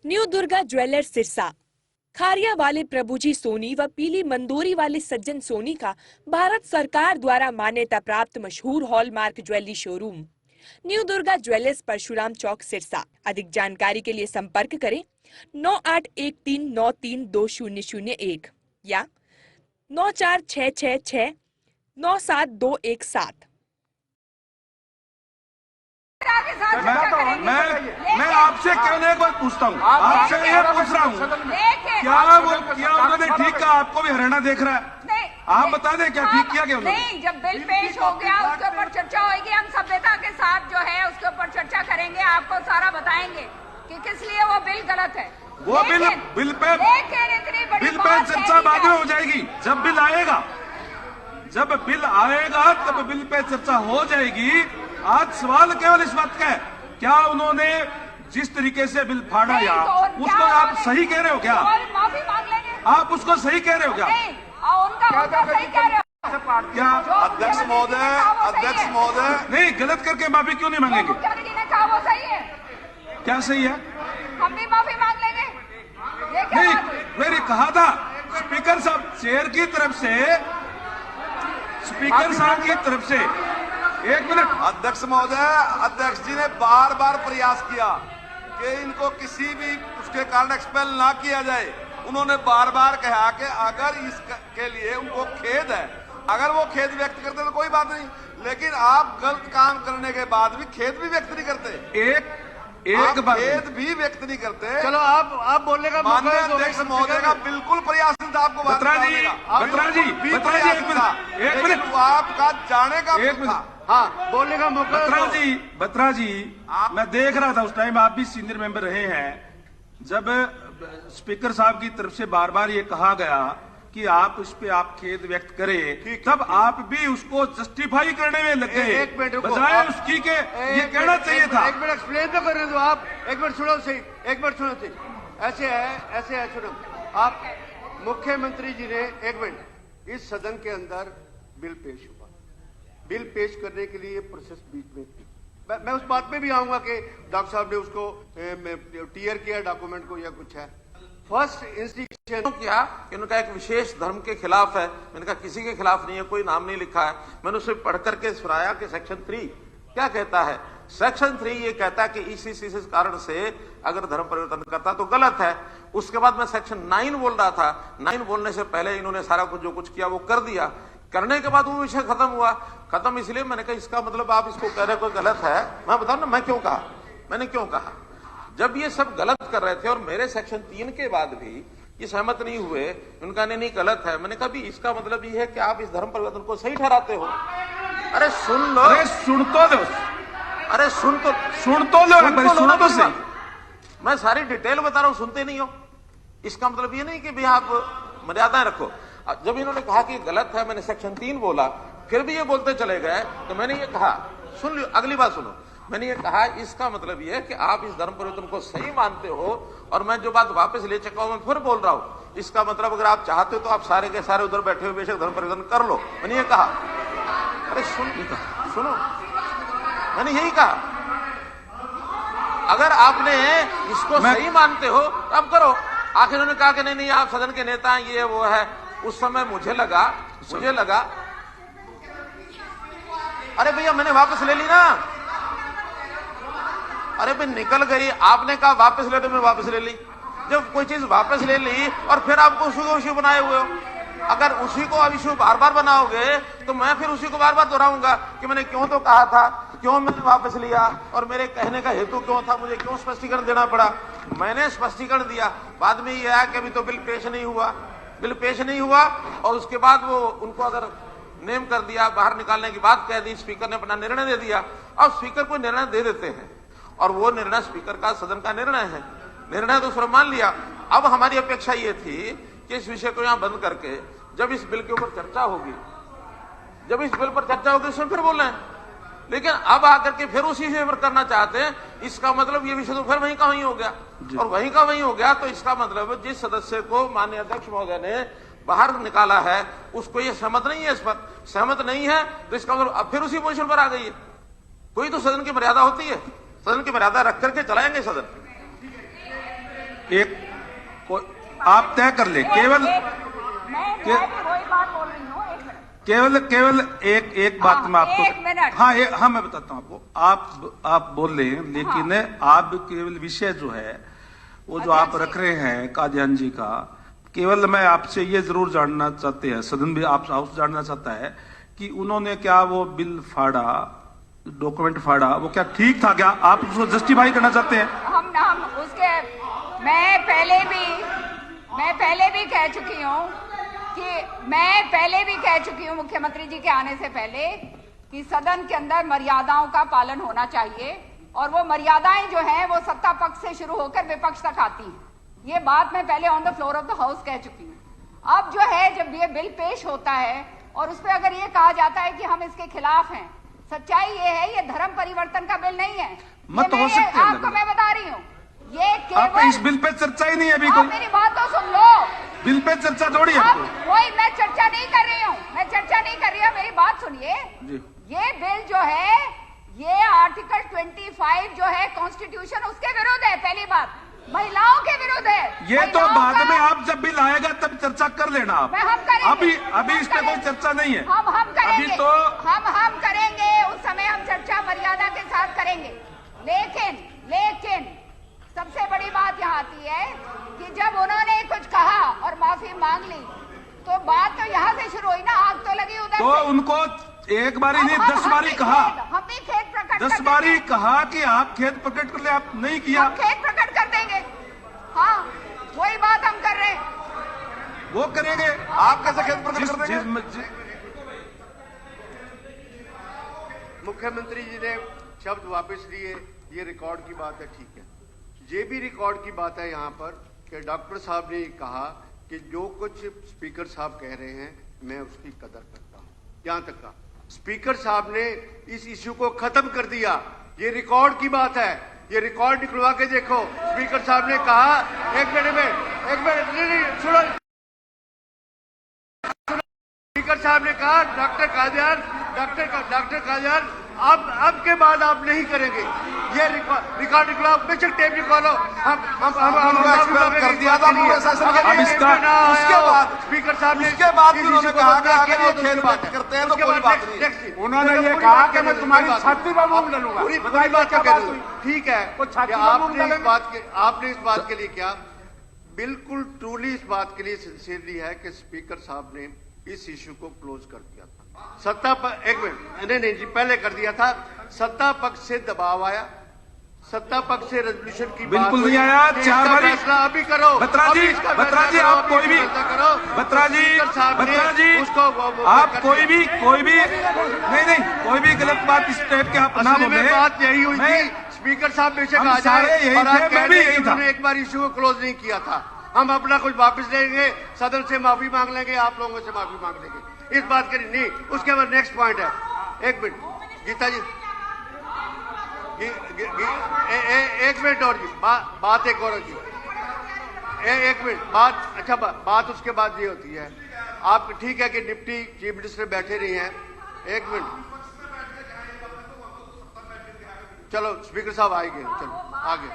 New Durga jewellers Sirsa. Kharia वाले प्रभुजी सोनी व पीली मंदोरी वाले सज्जन सोनी का भारत सरकार द्वारा मान्यता प्राप्त मशहूर hallmark jewellery showroom new Durga jewellers Parshuram Chowk Sirsa. अधिक जानकारी के लिए संपर्क करें 9813932001 या 9466697217। मैं आपसे केवल एक बात पूछता हूँ, आपसे ये पूछ रहा हूँ, क्या उन्होंने ठीक कहा? आपको भी हरियाणा देख रहा है, आप बता दें क्या ठीक किया क्या उन्होंने? नहीं, जब बिल पेश हो गया उसके ऊपर चर्चा होगी, हम सभ्यता के साथ जो है उसके ऊपर चर्चा करेंगे, आपको सारा बताएंगे कि किस लिए वो बिल गलत है। वो बिल पे चर्चा बाद में हो जाएगी। जब बिल आएगा तब बिल पे चर्चा हो जाएगी। आज सवाल केवल इस बात का है, क्या उन्होंने जिस तरीके से बिल फाड़ा या उसको आप सही कह रहे हो क्या? माफी मांग लेंगे। आप उसको सही कह रहे हो क्या? उनका सही कह रहे हो क्या? अध्यक्ष महोदय नहीं, गलत करके माफी क्यों नहीं मांगेंगे? मुख्यमंत्री ने कहा वो सही है। क्या सही है? हम भी माफी मांग लेंगे। ये क्या नहीं, बात हुई? मैंने कहा था स्पीकर साहब चेयर की तरफ से, स्पीकर साहब की तरफ से। एक मिनट। अध्यक्ष महोदय, अध्यक्ष जी ने बार बार प्रयास किया कि इनको किसी भी उसके कारण एक्सपेल ना किया जाए। उन्होंने बार बार कहा कि अगर इसके लिए उनको खेद है, अगर वो खेद व्यक्त करते तो कोई बात नहीं, लेकिन आप गलत काम करने के बाद भी खेद भी व्यक्त नहीं करते। एक बार खेद भी व्यक्त नहीं करते। चलो आप बोलने का माननीय अध्यक्ष महोदय का बिल्कुल प्रयास नहीं था आपको बत्रा जी, एक मिनट, आपका जाने का था। हाँ, बोलने का मौका। बत्रा जी, मैं देख रहा था उस टाइम, आप भी सीनियर मेंबर रहे हैं, जब स्पीकर साहब की तरफ से बार बार ये कहा गया कि आप उस पे आप खेद व्यक्त करें, तब आप भी उसको जस्टिफाई करने में लग गए, बजाय उसकी के ये कहना चाहिए था। एक मिनट एक्सप्लेन तो करने दो आप। एक मिनट सुनो सही, एक मिनट सुनो सही। ऐसे है सुनो। आप मुख्यमंत्री जी ने, एक मिनट, इस सदन के अंदर बिल पेश हुआ, बिल पेश करने के लिए प्रोसेस बीच में थी। मैं उस बात पे भी आऊंगा कि डॉक्टर साहब ने उसको टीयर किया डॉक्यूमेंट को या कुछ है। फर्स्ट इंस्टीट्यूशन किया कि उनका एक विशेष धर्म के खिलाफ है। मैंने कहा किसी के खिलाफ नहीं है, कोई नाम नहीं लिखा है। मैंने उसे पढ़ करके सुनाया कि सेक्शन 3 क्या कहता है। सेक्शन 3 ये कहता है कि इसी कारण से अगर धर्म परिवर्तन करता तो गलत है। उसके बाद मैं सेक्शन 9 बोल रहा था। 9 बोलने से पहले इन्होंने सारा कुछ जो कुछ किया वो कर दिया। करने के बाद वो विषय खत्म हुआ। खत्म इसलिए मैंने कहा इसका मतलब आप इसको कह रहे कोई गलत है। मैं बताऊं ना मैं क्यों कहा, मैंने क्यों कहा। जब ये सब गलत कर रहे थे और मेरे सेक्शन 3 के बाद भी ये सहमत नहीं हुए, उनका नहीं गलत है, मैंने कहा भी इसका मतलब ये है कि आप इस धर्म परिवर्तन को सही ठहराते हो। अरे सुन लो, अरे सुन तो लो, अरे सुन तो लो सही। मैं सारी डिटेल बता रहा हूं, सुनते नहीं हो। इसका मतलब ये नहीं कि भाई आप मर्यादाएं रखो। जब इन्होंने कहा कि गलत है, मैंने सेक्शन 3 बोला, फिर भी ये बोलते चले गए, तो मैंने ये कहा, सुन लो अगली बात सुनो, मैंने ये कहा इसका मतलब ये है कि आप इस धर्म परिवर्तन को सही मानते हो और मैं जो बात वापस ले चुका हूं मैं फिर बोल रहा हूं। इसका मतलब अगर आप चाहते हो तो आप सारे के सारे उधर बैठे हुए बेशक धर्म परिवर्तन कर लो, मैंने ये कहा। अरे सुनो, मैंने यही कहा अगर आपने इसको सही मानते हो तो आप करो। आखिर उन्होंने कहा कि नहीं आप सदन के नेता हैं, ये वो है। उस समय मुझे लगा अरे भैया मैंने वापस ले ली ना। अरे भाई निकल गई, आपने कहा वापस ले तो मैं वापस ले ली। जब कोई चीज वापस ले ली और फिर आपको उसी को इश्यू बनाए हुए हो, अगर उसी को अब इश्यू बार बार बनाओगे तो मैं फिर उसी को बार बार दोहराऊंगा कि मैंने क्यों तो कहा था, क्यों मैंने वापस लिया और मेरे कहने का हेतु क्यों था, मुझे क्यों स्पष्टीकरण देना पड़ा। मैंने स्पष्टीकरण दिया। बाद में यह आया कि अभी तो बिल पेश नहीं हुआ और उसके बाद वो उनको अगर नेम कर दिया, बाहर निकालने की बात कह दी, स्पीकर ने अपना निर्णय दे दिया। अब स्पीकर को निर्णय दे देते हैं और वो निर्णय स्पीकर का सदन का निर्णय है, निर्णय तो उसने मान लिया। अब हमारी अपेक्षा ये थी कि इस विषय को यहां बंद करके जब इस बिल के ऊपर चर्चा होगी, उसमें फिर बोल रहे हैं। लेकिन अब आकर के फिर उसी विषय पर करना चाहते हैं। इसका मतलब ये विषय तो फिर वहीं का वहीं हो गया और वहीं का वहीं हो गया। तो इसका मतलब जिस सदस्य को माननीय अध्यक्ष महोदय ने बाहर निकाला है उसको ये सहमत नहीं है, इस पर सहमत नहीं है, तो इसका मतलब अब फिर उसी पोजीशन पर आ गई है। कोई तो सदन की मर्यादा होती है, सदन की मर्यादा रख करके चलाएंगे सदन। एक आप तय कर ले, केवल मैं भी वही बात बोल रही हूँ। एक मिनट, केवल एक बात मैं आपको, एक मिनट। हाँ मैं बताता हूँ आपको। आप बोल रहे हैं, लेकिन आप केवल विषय जो है वो जो आप रख रहे हैं कादियान जी का, केवल मैं आपसे ये जरूर जानना चाहते हैं, सदन भी आप जानना चाहता है कि उन्होंने क्या वो बिल फाड़ा, डॉक्यूमेंट फाड़ा, वो क्या ठीक था क्या? आप उसको जस्टिफाई करना चाहते हैं? हम उसके मैं पहले भी कह चुकी हूँ मुख्यमंत्री जी के आने से पहले कि सदन के अंदर मर्यादाओं का पालन होना चाहिए, और वो मर्यादाएं जो हैं वो सत्ता पक्ष से शुरू होकर विपक्ष तक आती हैं। ये बात मैं पहले on the floor of the house कह चुकी हूँ। अब जो है जब ये बिल पेश होता है और उस पर अगर ये कहा जाता है कि हम इसके खिलाफ हैं, सच्चाई ये है ये धर्म परिवर्तन का बिल नहीं है। मत हो सकते हैं, आपको मैं बता रही हूँ, ये आप केवल इस बिल पे चर्चा ही नहीं है अभी आप कोई, मेरी बात तो सुन लो। बिल पे चर्चा थोड़ी है अब आपको। वही मैं चर्चा नहीं कर रही हूँ, मेरी बात सुनिए। ये बिल जो है ये आर्टिकल 25 जो है कॉन्स्टिट्यूशन उसके विरुद्ध है। पहली बात, महिलाओं के विरुद्ध है। ये तो बाद में आप जब बिल आएगा तब चर्चा कर लेना आप। हम करेंगे, अभी इस पे कोई चर्चा नहीं है। हम करेंगे, अभी तो हम करेंगे, उस समय हम चर्चा मर्यादा के साथ करेंगे। लेकिन सबसे बड़ी बात यहाँ आती है कि जब उन्होंने कुछ कहा और माफी मांग ली तो बात तो यहाँ से शुरू हुई ना, आग तो लगी उधर तो से। उनको एक बारी नहीं 10 बारी कहा, हम भी खेद प्रकट 10 बारी कहा कि आप खेद प्रकट कर ले, आप नहीं किया। हम खेद प्रकट कर देंगे। हाँ, वही बात हम कर रहे हैं। वो करेंगे। आप कैसे खेद प्रकट कर देंगे? मुख्यमंत्री जी ने शब्द वापस लिए, ये रिकॉर्ड की बात है, ठीक है। ये भी रिकॉर्ड की बात है यहाँ पर कि डॉक्टर साहब ने कहा कि जो कुछ स्पीकर साहब कह रहे हैं मैं उसकी कदर करता हूँ। यहाँ तक का स्पीकर साहब ने इस इश्यू को खत्म कर दिया। ये रिकॉर्ड की बात है, ये रिकॉर्ड निकलवा के देखो। स्पीकर साहब ने कहा, एक मिनट नहीं, सुनो। स्पीकर साहब ने कहा डॉक्टर कादियान अब के बाद आप नहीं करेंगे। ये रिकॉर्ड निकलो, बेशक टेप निकालो। हम कर दिया था पूरे सेशन के लिए। उसके बाद स्पीकर साहब ने उसके बाद भी उन्होंने कहा कि अगर ये खेल बात करते हैं तो कोई बात नहीं। उन्होंने ये कहा कि मैं तुम्हारी छाती पर मूंग डालूंगा। पूरी बात क्या कह रही? ठीक है, आपने इस बात के लिए क्या बिल्कुल ट्रूली इस बात के लिए सिंसियरली है कि स्पीकर साहब ने इस इश्यू को क्लोज कर दिया था। सत्ता पर एक मिनट नहीं जी, पहले कर दिया था। सत्ता पक्ष से दबाव आया, सत्ता पक्ष से रेजोल्यूशन की बिल्कुल नहीं आया। 4 बारी फैसला अभी करो। बत्रा जी आप कोई भी बत्रा जी आप कोई भी नहीं कोई भी गलत बात इस टाइप के आप ना बोले। बात यही हुई थी, स्पीकर साहब बेशक आ जाए और आप कह दें कि उन्होंने एक बार इश्यू को क्लोज नहीं किया था। हम अपना कुछ वापस लेंगे, सदन से माफी मांग लेंगे, आप लोगों से माफी मांग लेंगे, इस बात के लिए नहीं। उसके बाद नेक्स्ट पॉइंट है, एक मिनट गीता जी, एक मिनट और जी, बात एक और जी, एक मिनट बात। अच्छा, बात उसके बाद ये होती है, आप ठीक है कि डिप्टी चीफ मिनिस्टर बैठे रही हैं, एक मिनट, चलो स्पीकर साहब आएंगे, चलो आगे।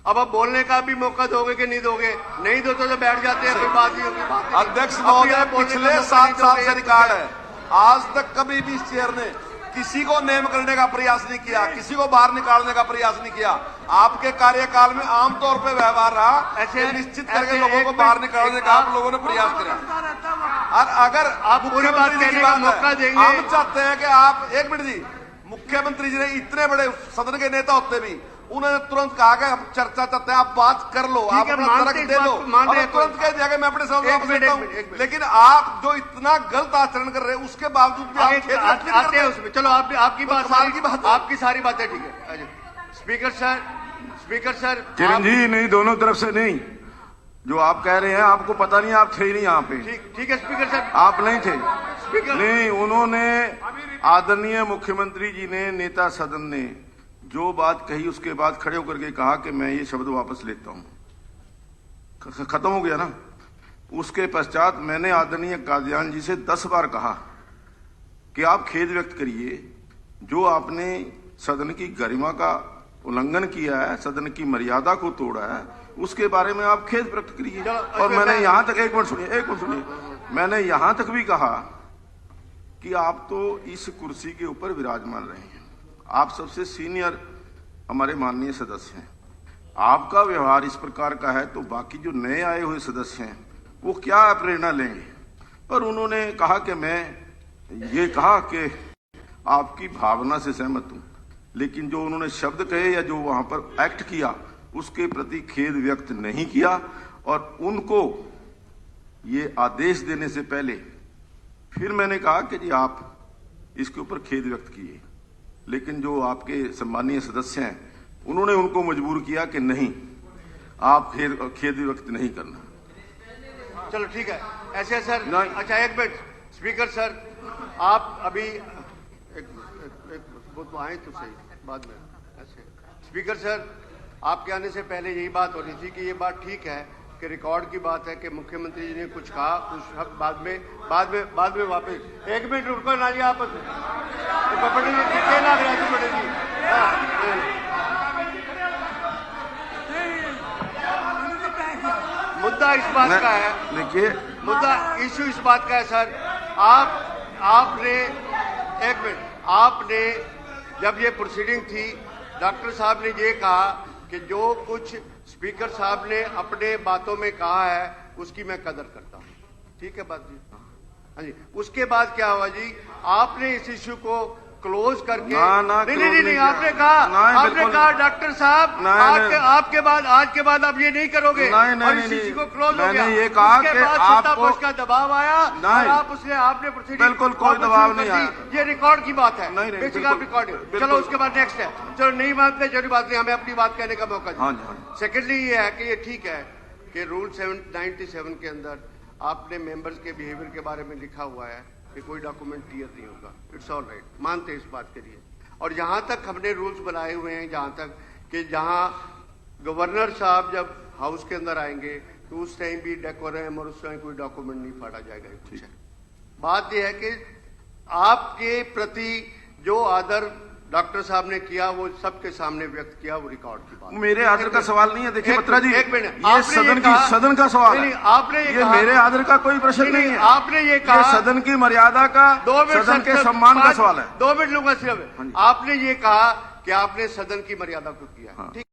अब आप बोलने का भी मौका दोगे कि नहीं दोगे? नहीं दो तो बैठ जाते हैं, कोई बात नहीं होगी। अध्यक्ष महोदय, पिछले 7 साल से रिकॉर्ड है, आज तक कभी भी इस चेयर ने किसी को नेम करने का प्रयास नहीं किया, किसी को बाहर निकालने का प्रयास नहीं किया। आपके कार्यकाल में आमतौर पर व्यवहार रहा ऐसे निश्चित करके लोगों को बाहर निकालने का आप लोगों ने प्रयास किया। और अगर आप पूरी बात कहने का मौका देंगे, हम चाहते हैं कि आप एक मिनट जी, मुख्यमंत्री जी ने इतने बड़े सदन के नेता होते भी उन्होंने तुरंत कहा कि हम चर्चा चाहते हैं, आप बात कर लो, आप अपना तर्क दे लो, और तुरंत कह दिया कि मैं अपने सवाल वापस लेता हूं। लेकिन आप जो इतना गलत आचरण कर रहे हैं उसके बावजूद भी आप आते हैं उसमें। चलो आपकी बात, आपकी सारी बातें ठीक है। स्पीकर सर किरण जी, नहीं, दोनों तरफ से नहीं। जो आप कह रहे हैं आपको पता नहीं, आप थे ही नहीं यहाँ पे। ठीक है स्पीकर सर, आप नहीं थे। नहीं, उन्होंने आदरणीय मुख्यमंत्री जी ने, नेता सदन ने जो बात कही उसके बाद खड़े होकर के कहा कि मैं ये शब्द वापस लेता हूं। खत्म हो गया ना। उसके पश्चात मैंने आदरणीय कादियान जी से 10 बार कहा कि आप खेद व्यक्त करिए, जो आपने सदन की गरिमा का उल्लंघन किया है, सदन की मर्यादा को तोड़ा है, उसके बारे में आप खेद व्यक्त करिए। और मैंने यहां तक, एक मिनट सुनिए, मैंने यहां तक भी कहा कि आप तो इस कुर्सी के ऊपर विराजमान रहे हैं, आप सबसे सीनियर हमारे माननीय सदस्य हैं, आपका व्यवहार इस प्रकार का है तो बाकी जो नए आए हुए सदस्य हैं वो क्या प्रेरणा लेंगे। पर उन्होंने कहा कि मैं ये कहा कि आपकी भावना से सहमत हूं, लेकिन जो उन्होंने शब्द कहे या जो वहां पर एक्ट किया उसके प्रति खेद व्यक्त नहीं किया। और उनको ये आदेश देने से पहले फिर मैंने कहा कि जी आप इसके ऊपर खेद व्यक्त किए, लेकिन जो आपके सम्मानीय सदस्य हैं उन्होंने उनको मजबूर किया कि नहीं, आप फिर खेद व्यक्त नहीं करना। चलो ठीक है, ऐसे सर। नहीं। अच्छा एक मिनट, स्पीकर सर, आप अभी एक वो तो आए तो सही बाद में। ऐसे स्पीकर सर, आपके आने से पहले यही बात हो रही थी कि ये बात ठीक है कि रिकॉर्ड की बात है कि मुख्यमंत्री जी ने कुछ कहा, कुछ बाद में वापस। एक मिनट रुको ना जी, आप पटेल जी कितने लाग रहे थे पटेल जी। मुद्दा इस बात का है, देखिए मुद्दा इश्यू इस बात का है सर, आपने एक मिनट, आपने जब ये प्रोसीडिंग थी डॉक्टर साहब ने ये कहा कि जो कुछ स्पीकर साहब ने अपने बातों में कहा है उसकी मैं कदर करता हूं। ठीक है बात जी? हाँ जी। उसके बाद क्या हुआ जी, आपने इस इश्यू को क्लोज करके नहीं, आपने कहा डॉक्टर साहब आपके बाद आज के बाद आप ये नहीं करोगे और इस इश्यू को क्लोज हो गया। ये कहा उसके बाद सत्तापक्ष का दबाव आया और आपने प्रोसीडिंग बिल्कुल कोई दबाव नहीं आया, ये रिकॉर्ड की बात है, नहीं, बेसिक आप रिकॉर्ड। चलो उसके बाद नेक्स्ट है, चलो नहीं मानते जरूरी बात नहीं, हमें अपनी बात कहने का मौका दीजिए। सेकेंडली ये है कि ये ठीक है कि रूल 97 के अंदर आपने मेंबर्स के बिहेवियर के बारे में लिखा हुआ है कि कोई डॉक्यूमेंट क्लियर नहीं होगा, इट्स ऑल राइट, मानते हैं इस बात के लिए। और जहां तक हमने रूल्स बनाए हुए हैं, जहां तक कि जहां गवर्नर साहब जब हाउस के अंदर आएंगे तो उस टाइम भी डेकोरम और उस टाइम कोई डॉक्यूमेंट नहीं फाड़ा जाएगा। ठीक है, बात यह है कि आपके प्रति जो आदर डॉक्टर साहब ने किया वो सबके सामने व्यक्त किया, वो रिकॉर्ड की बात। मेरे आदर का सवाल नहीं है। देखिए बत्रा जी, एक मिनट, ये सदन का सवाल है, आपने ये मेरे आदर का कोई प्रश्न नहीं है। आपने ये कहा सदन की मर्यादा का, सदन के सम्मान का सवाल है। 2 मिनट लूंगा सिर्फ। आपने ये कहा कि आपने सदन की मर्यादा को किया, ठीक।